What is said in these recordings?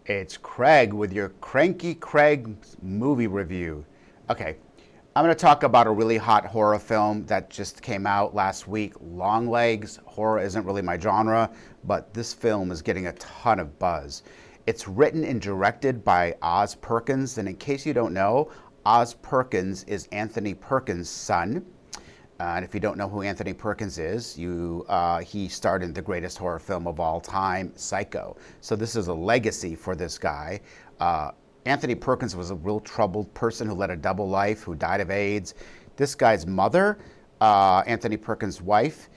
It's Craig with your Cranky Craig movie review. Okay, I'm going to talk about a really hot horror film that just came out last week, Longlegs. Horror isn't really my genre, but this film is getting a ton of buzz. It's written and directed by Oz Perkins, and in case you don't know, Oz Perkins is Anthony Perkins' son. And if you don't know who Anthony Perkins is, he starred in the greatest horror film of all time, Psycho. So this is a legacy for this guy. Anthony Perkins was a real troubled person who led a double life, who died of AIDS. This guy's mother, Anthony Perkins' wife,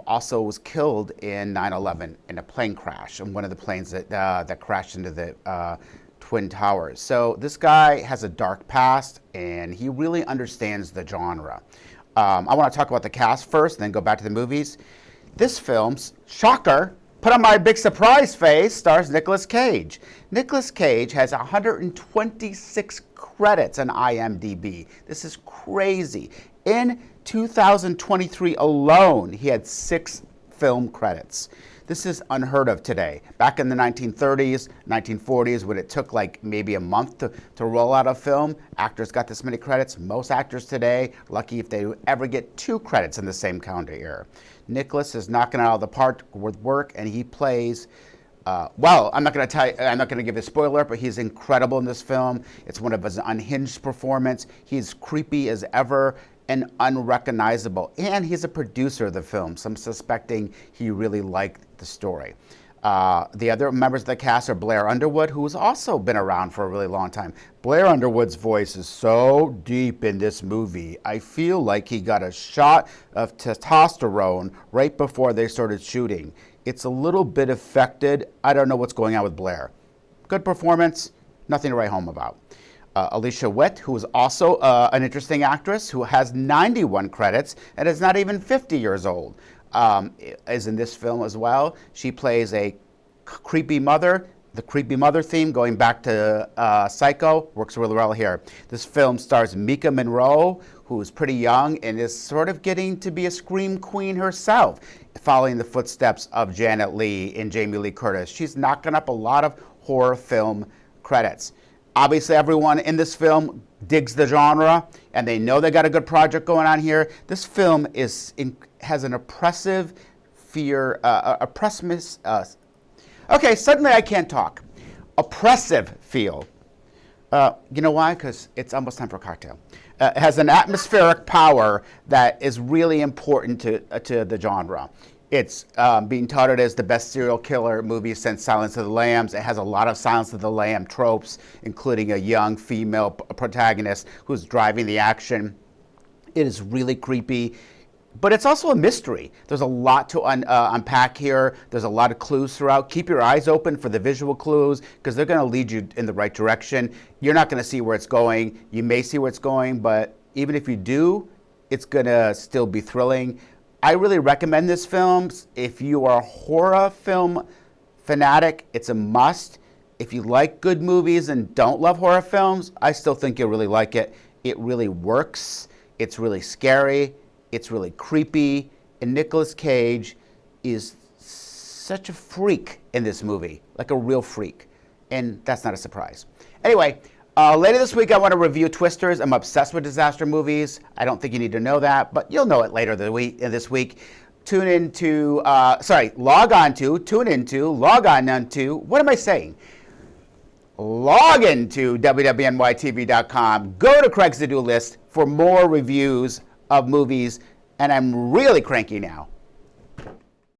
also was killed in 9/11 in a plane crash, in one of the planes that crashed into the Twin Towers. So this guy has a dark past, and he really understands the genre. I want to talk about the cast first, and then go back to the movies. This film's shocker, put on my big surprise face, stars Nicolas Cage. Nicolas Cage has 126 credits on IMDb. This is crazy. In 2023 alone, he had 6 film credits. This is unheard of today. Back in the 1930s, 1940s, when it took like maybe a month to roll out a film, actors got this many credits. Most actors today, lucky if they ever get 2 credits in the same calendar year. Nicholas is knocking it out of the park with work, and he plays, well, I'm not going to give a spoiler, but he's incredible in this film. It's one of his unhinged performance. He's creepy as ever and unrecognizable. And he's a producer of the film, so I'm suspecting he really liked the story. The other members of the cast are Blair Underwood, who's also been around for a really long time. Blair Underwood's voice is so deep in this movie. I feel like he got a shot of testosterone right before they started shooting. It's a little bit affected. I don't know what's going on with Blair. Good performance, nothing to write home about. Alicia Witt, who is also an interesting actress who has 91 credits and is not even 50 years old, is in this film as well. She plays a creepy mother. The creepy mother theme, going back to Psycho, works really well here. This film stars Mika Monroe, who is pretty young and is sort of getting to be a scream queen herself, following the footsteps of Janet Leigh and Jamie Lee Curtis. She's knocking up a lot of horror film credits. Obviously, everyone in this film digs the genre, and they know they got a good project going on here. This film has an oppressive fear, okay, suddenly I can't talk. Oppressive feel. You know why? Because it's almost time for a cocktail. It has an atmospheric power that is really important to the genre. It's being touted as the best serial killer movie since Silence of the Lambs. It has a lot of Silence of the Lamb tropes, including a young female protagonist who's driving the action. It is really creepy, but it's also a mystery. There's a lot to unpack here. There's a lot of clues throughout. Keep your eyes open for the visual clues, because they're going to lead you in the right direction. You're not going to see where it's going. You may see where it's going, but even if you do, it's going to still be thrilling. I really recommend this film. If you are a horror film fanatic, it's a must. If you like good movies and don't love horror films, I still think you'll really like it. It really works. It's really scary. It's really creepy. And Nicolas Cage is such a freak in this movie, like a real freak. And that's not a surprise. Anyway, later this week, I want to review Twisters. I'm obsessed with disaster movies. I don't think you need to know that, but you'll know it later this week. Log on to, what am I saying? Log into WWNYTV.com. Go to Craig's To-Do List for more reviews of movies, and I'm really cranky now.